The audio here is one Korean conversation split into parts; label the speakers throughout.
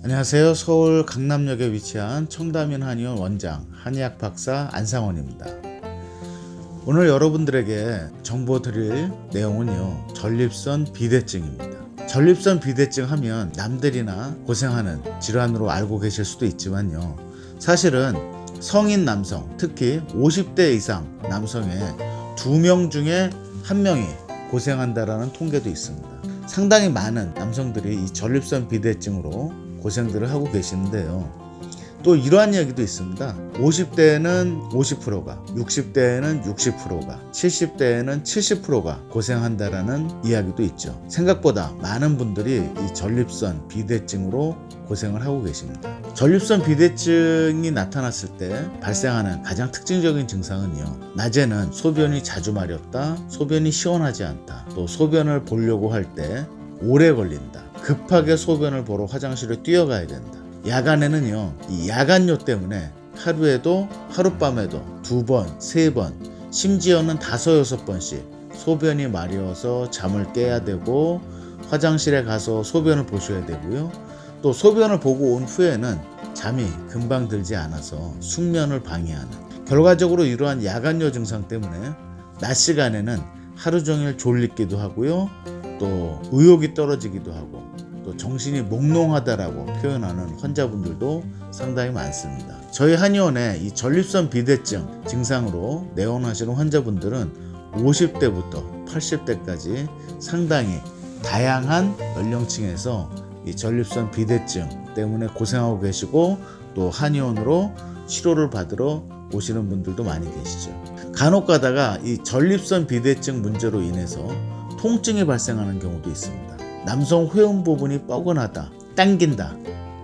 Speaker 1: 안녕하세요. 서울 강남역에 위치한 청담인 한의원 원장 한의학 박사 안상원입니다. 오늘 여러분들에게 정보 드릴 내용은요, 전립선 비대증입니다. 전립선 비대증 하면 남들이나 고생하는 질환으로 알고 계실 수도 있지만요, 사실은 성인 남성, 특히 50대 이상 남성의 2명 중에 1명이 고생한다라는 통계도 있습니다. 상당히 많은 남성들이 이 전립선 비대증으로 고생들을 하고 계시는데요, 또 이러한 이야기도 있습니다. 50대에는 50%가, 60대에는 60%가, 70대에는 70%가 고생한다라는 이야기도 있죠. 생각보다 많은 분들이 이 전립선 비대증으로 고생을 하고 계십니다. 전립선 비대증이 나타났을 때 발생하는 가장 특징적인 증상은요, 낮에는 소변이 자주 마렵다, 소변이 시원하지 않다, 또 소변을 보려고 할 때 오래 걸린다, 급하게 소변을 보러 화장실에 뛰어가야 된다. 야간에는요, 이 야간요 때문에 하루에도 하룻밤에도 2번, 3번, 심지어는 5, 6번씩 소변이 마려워서 잠을 깨야 되고, 화장실에 가서 소변을 보셔야 되고요. 또 소변을 보고 온 후에는 잠이 금방 들지 않아서 숙면을 방해하는, 결과적으로 이러한 야간요 증상 때문에 낮 시간에는 하루 종일 졸리기도 하고요, 또 의욕이 떨어지기도 하고, 또 정신이 몽롱하다라고 표현하는 환자분들도 상당히 많습니다. 저희 한의원에 이 전립선 비대증 증상으로 내원하시는 환자분들은 50대부터 80대까지 상당히 다양한 연령층에서 이 전립선 비대증 때문에 고생하고 계시고, 또 한의원으로 치료를 받으러 오시는 분들도 많이 계시죠. 간혹 가다가 이 전립선 비대증 문제로 인해서 통증이 발생하는 경우도 있습니다. 남성 회음 부분이 뻐근하다, 당긴다,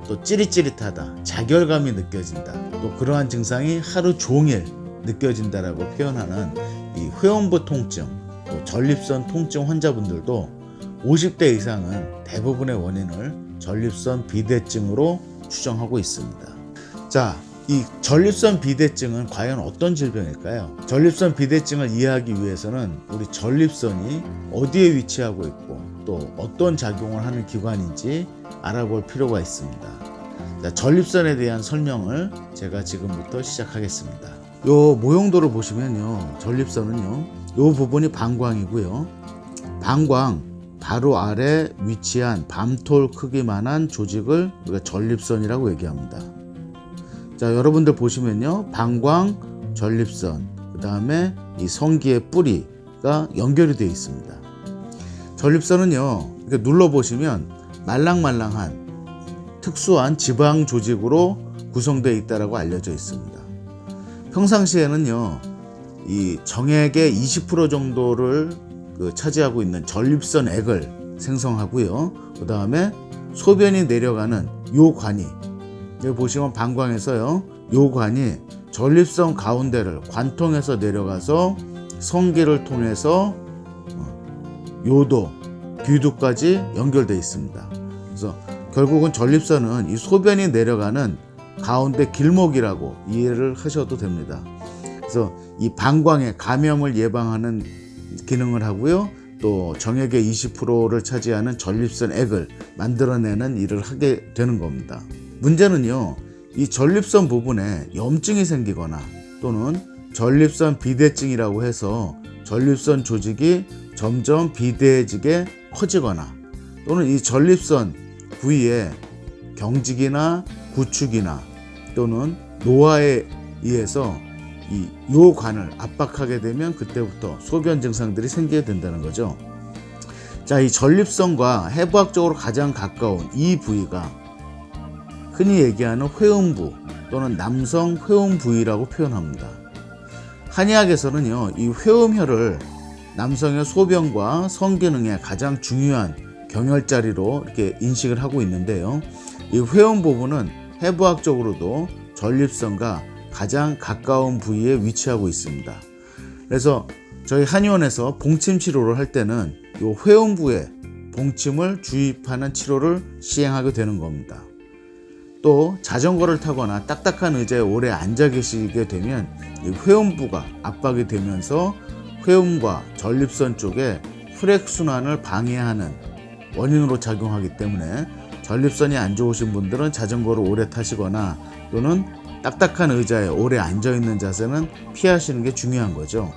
Speaker 1: 또 찌릿찌릿하다, 자결감이 느껴진다, 또 그러한 증상이 하루 종일 느껴진다라고 표현하는 이 회음부 통증, 또 전립선 통증 환자분들도 50대 이상은 대부분의 원인을 전립선 비대증으로 추정하고 있습니다. 자, 이 전립선 비대증은 과연 어떤 질병일까요? 전립선 비대증을 이해하기 위해서는 우리 전립선이 어디에 위치하고 있고 또 어떤 작용을 하는 기관인지 알아볼 필요가 있습니다. 자, 전립선에 대한 설명을 제가 지금부터 시작하겠습니다. 요 모형도를 보시면요, 전립선은요, 요 부분이 방광이고요, 방광 바로 아래 위치한 밤톨 크기만한 조직을 우리가 전립선이라고 얘기합니다. 자, 여러분들 보시면요, 방광, 전립선, 그 다음에 이 성기의 뿌리가 연결이 되어 있습니다. 전립선은요, 이렇게 눌러보시면 말랑말랑한 특수한 지방 조직으로 구성되어 있다고 알려져 있습니다. 평상시에는요, 이 정액의 20% 정도를 차지하고 있는 전립선액을 생성하고요, 그 다음에 소변이 내려가는 요 관이, 여기 보시면 방광에서요, 요 관이 전립선 가운데를 관통해서 내려가서 성기를 통해서 요도, 귀두까지 연결되어 있습니다. 그래서 결국은 전립선은 이 소변이 내려가는 가운데 길목이라고 이해를 하셔도 됩니다. 그래서 이 방광의 감염을 예방하는 기능을 하고요, 또 정액의 20%를 차지하는 전립선액을 만들어내는 일을 하게 되는 겁니다. 문제는요, 이 전립선 부분에 염증이 생기거나 또는 전립선 비대증이라고 해서 전립선 조직이 점점 비대해지게 커지거나, 또는 이 전립선 부위에 경직이나 구축이나 또는 노화에 의해서 요 관을 압박하게 되면 그때부터 소변 증상들이 생기게 된다는 거죠. 자, 이 전립선과 해부학적으로 가장 가까운 이 부위가 흔히 얘기하는 회음부 또는 남성 회음 부위라고 표현합니다. 한의학에서는요, 이 회음혈을 남성의 소변과 성기능의 가장 중요한 경혈자리로 이렇게 인식을 하고 있는데요, 이 회음 부분은 해부학적으로도 전립선과 가장 가까운 부위에 위치하고 있습니다. 그래서 저희 한의원에서 봉침 치료를 할 때는 이 회음부에 봉침을 주입하는 치료를 시행하게 되는 겁니다. 또 자전거를 타거나 딱딱한 의자에 오래 앉아 계시게 되면 이 회음부가 압박이 되면서 회음과 전립선 쪽에 혈액순환을 방해하는 원인으로 작용하기 때문에 전립선이 안 좋으신 분들은 자전거를 오래 타시거나 또는 딱딱한 의자에 오래 앉아있는 자세는 피하시는 게 중요한 거죠.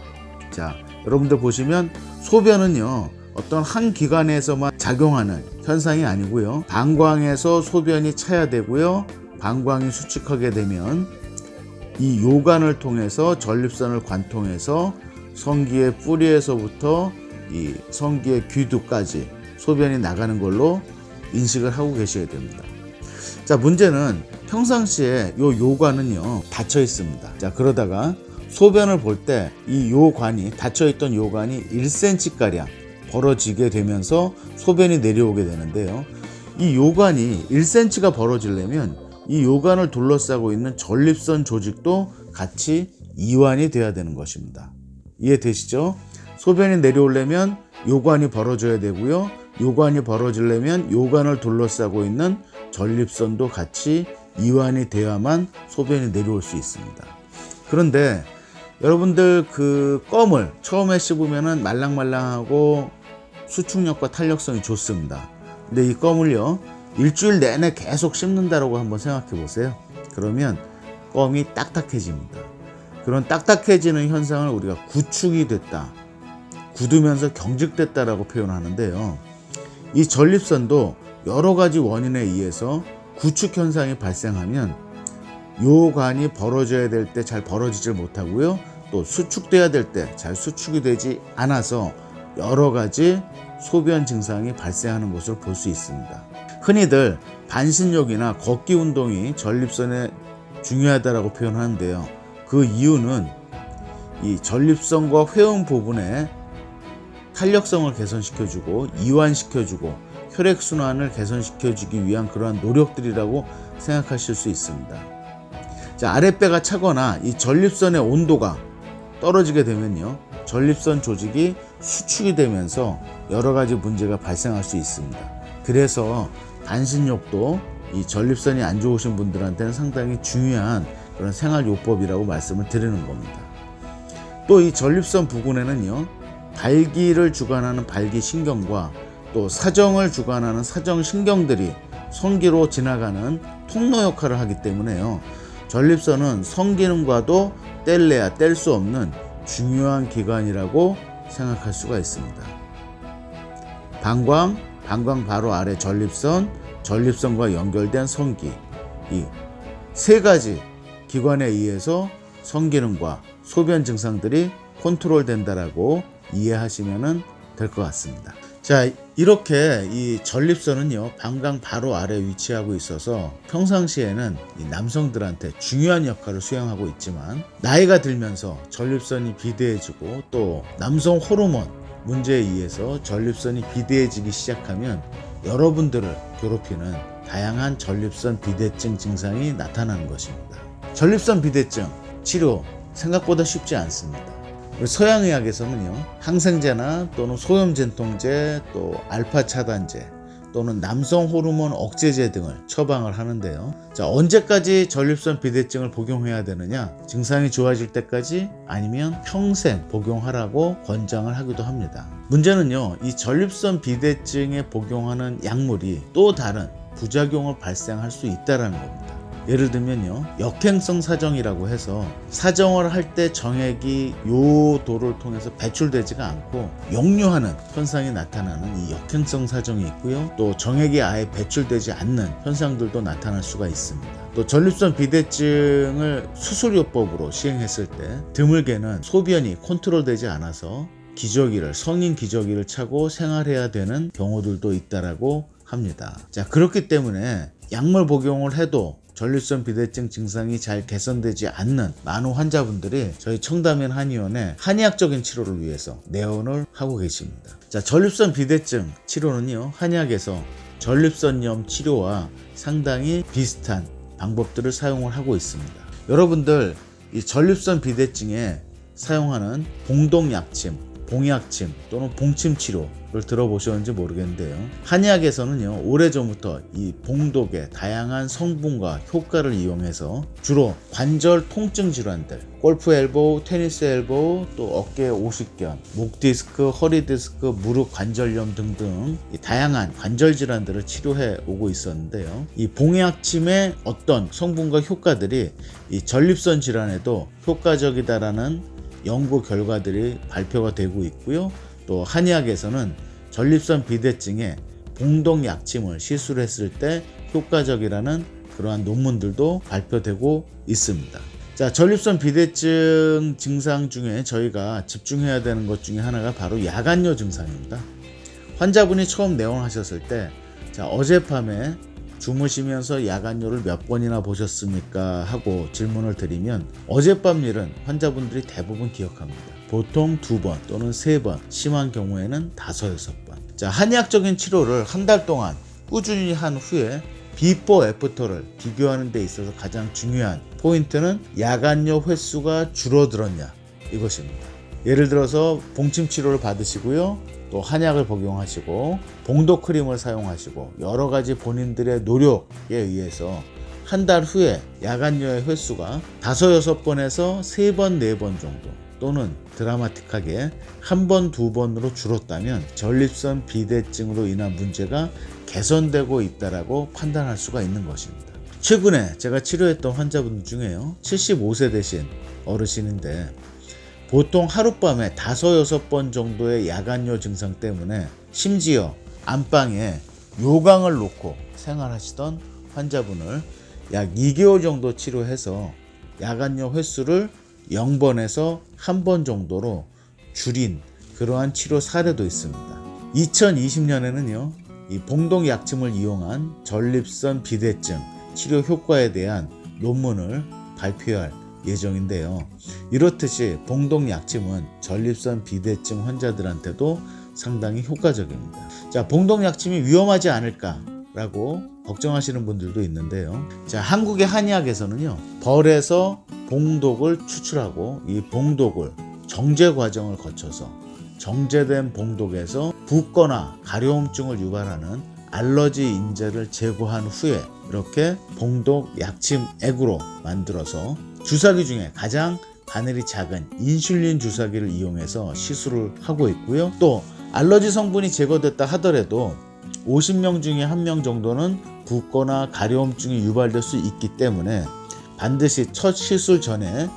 Speaker 1: 자, 여러분들 보시면 소변은요, 어떤 한 기관에서만 작용하는 현상이 아니고요. 방광에서 소변이 차야 되고요. 방광이 수축하게 되면 이 요관을 통해서 전립선을 관통해서 성기의 뿌리에서부터 이 성기의 귀두까지 소변이 나가는 걸로 인식을 하고 계셔야 됩니다. 자, 문제는 평상시에 요 요관은요 닫혀 있습니다. 자, 그러다가 소변을 볼 때 이 요관이 닫혀 있던 요관이 1cm 가량 벌어지게 되면서 소변이 내려오게 되는데요. 이 요관이 1cm가 벌어지려면 이 요관을 둘러싸고 있는 전립선 조직도 같이 이완이 돼야 되는 것입니다. 이해되시죠? 소변이 내려오려면 요관이 벌어져야 되고요. 요관이 벌어지려면 요관을 둘러싸고 있는 전립선도 같이 이완이 돼야만 소변이 내려올 수 있습니다. 그런데 여러분들 그 껌을 처음에 씹으면 말랑말랑하고 수축력과 탄력성이 좋습니다. 근데 이 껌을요 일주일 내내 계속 씹는다라고 한번 생각해 보세요. 그러면 껌이 딱딱해집니다. 그런 딱딱해지는 현상을 우리가 구축이 됐다, 굳으면서 경직됐다라고 표현하는데요. 이 전립선도 여러 가지 원인에 의해서 구축 현상이 발생하면 요관이 벌어져야 될 때 잘 벌어지질 못하고요. 또 수축돼야 될 때 잘 수축이 되지 않아서 여러 가지 소변 증상이 발생하는 것을 볼 수 있습니다. 흔히들 반신욕이나 걷기 운동이 전립선에 중요하다고 표현하는데요. 그 이유는 이 전립선과 회음 부분에 탄력성을 개선시켜주고 이완시켜주고 혈액순환을 개선시켜주기 위한 그러한 노력들이라고 생각하실 수 있습니다. 자, 아랫배가 차거나 이 전립선의 온도가 떨어지게 되면요, 전립선 조직이 수축이 되면서 여러 가지 문제가 발생할 수 있습니다. 그래서 반신욕도 이 전립선이 안 좋으신 분들한테는 상당히 중요한 그런 생활요법이라고 말씀을 드리는 겁니다. 또 이 전립선 부근에는요, 발기를 주관하는 발기신경과 또 사정을 주관하는 사정신경들이 성기로 지나가는 통로 역할을 하기 때문에요, 전립선은 성기능과도 뗄래야 뗄 수 없는 중요한 기관이라고 생각할 수가 있습니다. 방광 바로 아래 전립선, 전립선과 연결된 성기, 이 세 가지 기관에 의해서 성기능과 소변 증상들이 컨트롤 된다라고 이해하시면 될 것 같습니다. 자, 이렇게 이 전립선은요, 방광 바로 아래 위치하고 있어서 평상시에는 이 남성들한테 중요한 역할을 수행하고 있지만, 나이가 들면서 전립선이 비대해지고 또 남성 호르몬 문제에 의해서 전립선이 비대해지기 시작하면 여러분들을 괴롭히는 다양한 전립선 비대증 증상이 나타나는 것입니다. 전립선 비대증 치료 생각보다 쉽지 않습니다. 서양의학에서는요, 항생제나 또는 소염진통제, 또 알파 차단제 또는 남성 호르몬 억제제 등을 처방을 하는데요. 자, 언제까지 전립선 비대증을 복용해야 되느냐? 증상이 좋아질 때까지, 아니면 평생 복용하라고 권장을 하기도 합니다. 문제는요, 이 전립선 비대증에 복용하는 약물이 또 다른 부작용을 발생할 수 있다는 겁니다. 예를 들면요, 역행성 사정이라고 해서 사정을 할 때 정액이 요도를 통해서 배출되지가 않고 역류하는 현상이 나타나는 이 역행성 사정이 있고요. 또 정액이 아예 배출되지 않는 현상들도 나타날 수가 있습니다. 또 전립선 비대증을 수술요법으로 시행했을 때 드물게는 소변이 컨트롤되지 않아서 기저귀를, 성인 기저귀를 차고 생활해야 되는 경우들도 있다라고 합니다. 자, 그렇기 때문에 약물 복용을 해도 전립선 비대증 증상이 잘 개선되지 않는 많은 환자분들이 저희 청담면 한의원에 한의학적인 치료를 위해서 내원을 하고 계십니다. 자, 전립선 비대증 치료는요, 한의학에서 전립선염 치료와 상당히 비슷한 방법들을 사용을 하고 있습니다. 여러분들 이 전립선 비대증에 사용하는 공동약침 봉약침 또는 봉침 치료를 들어보셨는지 모르겠는데요. 한의학에서는요, 오래전부터 이 봉독의 다양한 성분과 효과를 이용해서 주로 관절 통증 질환들, 골프 엘보우, 테니스 엘보우, 또 어깨 오십견, 목 디스크, 허리 디스크, 무릎 관절염 등등 이 다양한 관절 질환들을 치료해 오고 있었는데요. 이 봉약침의 어떤 성분과 효과들이 이 전립선 질환에도 효과적이다라는 연구 결과들이 발표가 되고 있고요. 또 한의학에서는 전립선 비대증에 봉독 약침을 시술했을 때 효과적이라는 그러한 논문들도 발표되고 있습니다. 자, 전립선 비대증 증상 중에 저희가 집중해야 되는 것 중에 하나가 바로 야간요 증상입니다. 환자분이 처음 내원하셨을 때, 자, 어젯밤에 주무시면서 야간요를 몇 번이나 보셨습니까? 하고 질문을 드리면 어젯밤 일은 환자분들이 대부분 기억합니다. 보통 2번 또는 3번, 심한 경우에는 5, 6번. 자, 한의학적인 치료를 한 달 동안 꾸준히 한 후에 비포 애프터를 비교하는 데 있어서 가장 중요한 포인트는 야간요 횟수가 줄어들었냐, 이것입니다. 예를 들어서 봉침 치료를 받으시고요, 또 한약을 복용하시고 봉독 크림을 사용하시고 여러 가지 본인들의 노력에 의해서 한 달 후에 야간요의 횟수가 5, 6번에서 3번, 4번 정도, 또는 드라마틱하게 1번, 2번으로 줄었다면 전립선 비대증으로 인한 문제가 개선되고 있다라고 판단할 수가 있는 것입니다. 최근에 제가 치료했던 환자분들 중에요, 75세 되신 어르신인데 보통 하룻밤에 5, 6번 정도의 야간요 증상 때문에 심지어 안방에 요강을 놓고 생활하시던 환자분을 약 2개월 정도 치료해서 야간요 횟수를 0번에서 1번 정도로 줄인 그러한 치료 사례도 있습니다. 2020년에는요, 이 봉독 약침을 이용한 전립선 비대증 치료 효과에 대한 논문을 발표할 예정인데요. 이렇듯이 봉독 약침은 전립선 비대증 환자들한테도 상당히 효과적입니다. 자, 봉독 약침이 위험하지 않을까라고 걱정하시는 분들도 있는데요. 자, 한국의 한의학에서는요, 벌에서 봉독을 추출하고 이 봉독을 정제 과정을 거쳐서 정제된 봉독에서 붓거나 가려움증을 유발하는 알러지 인자를 제거한 후에 이렇게 봉독 약침 액으로 만들어서 주사기 중에 가장 바늘이 작은 인슐린 주사기를 이용해서 시술을 하고 있고요. 또 알러지 성분이 제거됐다 하더라도 50명 중에 1명 정도는 붓거나 가려움증이 유발될 수 있기 때문에 반드시 첫 시술 전에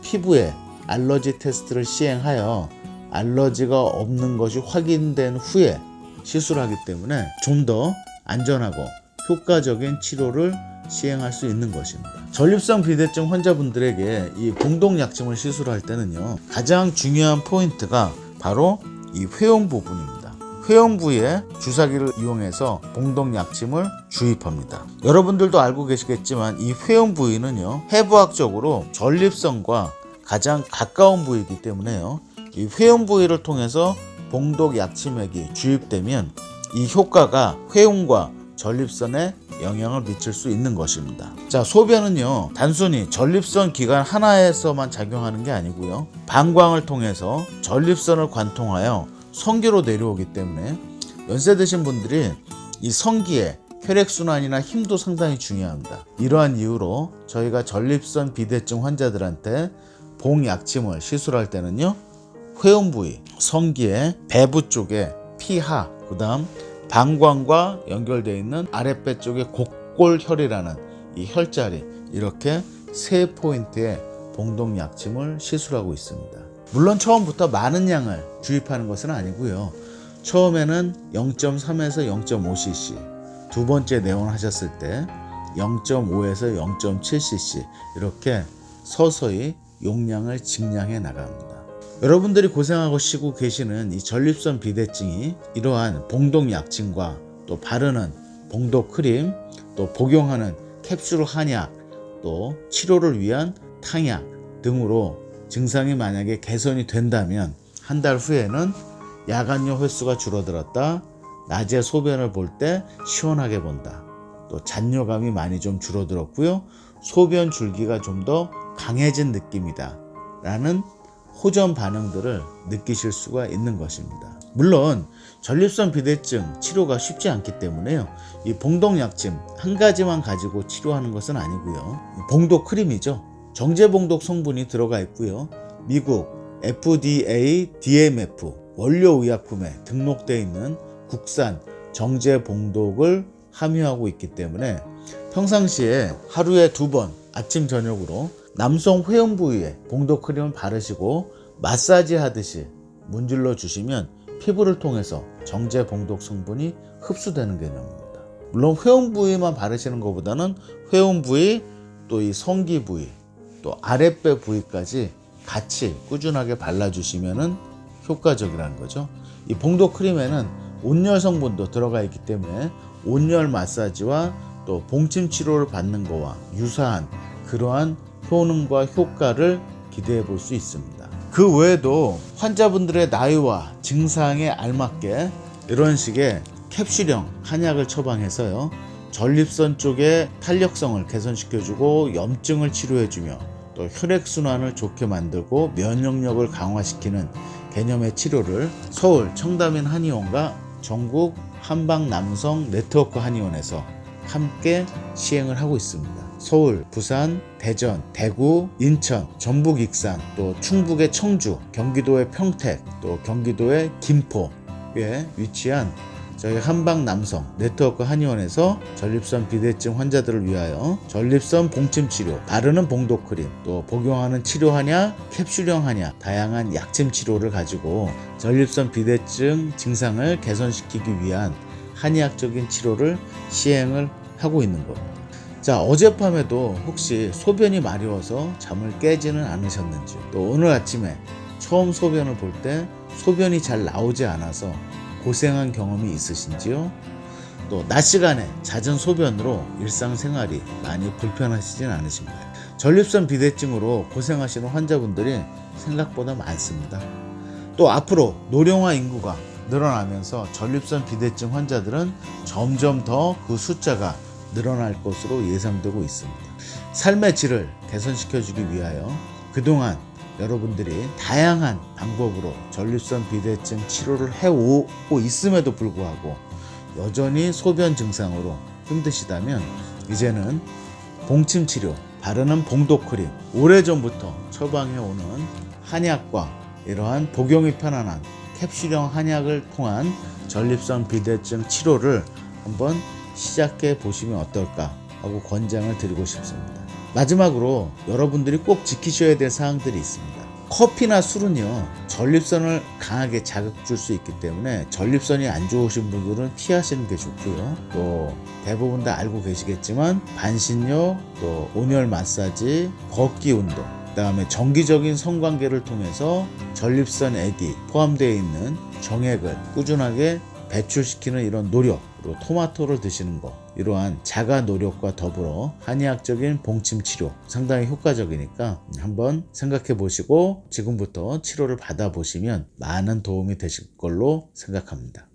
Speaker 1: 피부에 알러지 테스트를 시행하여 알러지가 없는 것이 확인된 후에 시술하기 때문에 좀 더 안전하고 효과적인 치료를 시행할 수 있는 것입니다. 전립선 비대증 환자분들에게 이 봉독 약침을 시술할 때는요, 가장 중요한 포인트가 바로 이 회용 부분입니다. 회용 부위에 주사기를 이용해서 봉독 약침을 주입합니다. 여러분들도 알고 계시겠지만 이 회용 부위는요, 해부학적으로 전립선과 가장 가까운 부위이기 때문에요, 이 회용 부위를 통해서 봉독 약침액이 주입되면 이 효과가 회용과 전립선에 영향을 미칠 수 있는 것입니다. 자, 소변은요, 단순히 전립선 기관 하나에서만 작용하는 게 아니고요, 방광을 통해서 전립선을 관통하여 성기로 내려오기 때문에 연세 드신 분들이 이 성기의 혈액순환이나 힘도 상당히 중요합니다. 이러한 이유로 저희가 전립선 비대증 환자들한테 봉약침을 시술할 때는요, 회음 부위, 성기의 배부 쪽에 피하, 그 다음 방광과 연결되어 있는 아랫배 쪽에 곡골혈이라는 이 혈자리, 이렇게 3포인트의 봉독 약침을 시술하고 있습니다. 물론 처음부터 많은 양을 주입하는 것은 아니고요, 처음에는 0.3에서 0.5cc, 두 번째 내원하셨을 때 0.5에서 0.7cc 이렇게 서서히 용량을 증량해 나갑니다. 여러분들이 고생하고 쉬고 계시는 이 전립선 비대증이 이러한 봉독 약침과 또 바르는 봉독 크림, 또 복용하는 캡슐 한약, 또 치료를 위한 탕약 등으로 증상이 만약에 개선이 된다면 한 달 후에는 야간요 횟수가 줄어들었다, 낮에 소변을 볼 때 시원하게 본다, 또 잔뇨감이 많이 좀 줄어들었고요, 소변 줄기가 좀 더 강해진 느낌이다 라는 호전 반응들을 느끼실 수가 있는 것입니다. 물론 전립선 비대증 치료가 쉽지 않기 때문에요. 이 봉독약침 한 가지만 가지고 치료하는 것은 아니고요. 봉독 크림이죠. 정제봉독 성분이 들어가 있고요. 미국 FDA DMF 원료의약품에 등록되어 있는 국산 정제봉독을 함유하고 있기 때문에 평상시에 하루에 2번 아침 저녁으로 남성 회음 부위에 봉독 크림을 바르시고 마사지 하듯이 문질러 주시면 피부를 통해서 정제 봉독 성분이 흡수되는 개념입니다. 물론 회음 부위만 바르시는 것보다는 회음 부위, 또 이 성기 부위, 또 아랫배 부위까지 같이 꾸준하게 발라주시면 효과적이라는 거죠. 이 봉독 크림에는 온열 성분도 들어가 있기 때문에 온열 마사지와 또 봉침 치료를 받는 것과 유사한 그러한 효능과 효과를 기대해 볼 수 있습니다. 그 외에도 환자분들의 나이와 증상에 알맞게 이런 식의 캡슐형 한약을 처방해서요, 전립선 쪽의 탄력성을 개선시켜주고 염증을 치료해주며 또 혈액순환을 좋게 만들고 면역력을 강화시키는 개념의 치료를 서울 청담인 한의원과 전국 한방 남성 네트워크 한의원에서 함께 시행을 하고 있습니다. 서울, 부산, 대전, 대구, 인천, 전북 익산, 또 충북의 청주, 경기도의 평택, 또 경기도의 김포에 위치한 저희 한방 남성 네트워크 한의원에서 전립선 비대증 환자들을 위하여 전립선 봉침 치료, 바르는 봉독 크림, 또 복용하는 치료 한약, 캡슐형 한약, 다양한 약침 치료를 가지고 전립선 비대증 증상을 개선시키기 위한 한의학적인 치료를 시행을 하고 있는 겁니다. 자, 어젯밤에도 혹시 소변이 마려워서 잠을 깨지는 않으셨는지, 또 오늘 아침에 처음 소변을 볼 때 소변이 잘 나오지 않아서 고생한 경험이 있으신지요? 또 낮 시간에 잦은 소변으로 일상생활이 많이 불편하시진 않으신가요? 전립선 비대증으로 고생하시는 환자분들이 생각보다 많습니다. 또 앞으로 노령화 인구가 늘어나면서 전립선 비대증 환자들은 점점 더 그 숫자가 늘어날 것으로 예상되고 있습니다. 삶의 질을 개선시켜주기 위하여 그동안 여러분들이 다양한 방법으로 전립선 비대증 치료를 해오고 있음에도 불구하고 여전히 소변 증상으로 힘드시다면 이제는 봉침 치료, 바르는 봉독 크림, 오래전부터 처방해오는 한약과 이러한 복용이 편안한 캡슐형 한약을 통한 전립선 비대증 치료를 한번 시작해 보시면 어떨까 하고 권장을 드리고 싶습니다. 마지막으로 여러분들이 꼭 지키셔야 될 사항들이 있습니다. 커피나 술은요, 전립선을 강하게 자극 줄 수 있기 때문에 전립선이 안 좋으신 분들은 피하시는 게 좋고요. 또 대부분 다 알고 계시겠지만 반신욕, 또 온열 마사지, 걷기 운동, 그다음에 정기적인 성관계를 통해서 전립선액이 포함되어 있는 정액을 꾸준하게 배출시키는 이런 노력, 그리고 토마토를 드시는 것, 이러한 자가 노력과 더불어 한의학적인 봉침 치료 상당히 효과적이니까 한번 생각해 보시고 지금부터 치료를 받아보시면 많은 도움이 되실 걸로 생각합니다.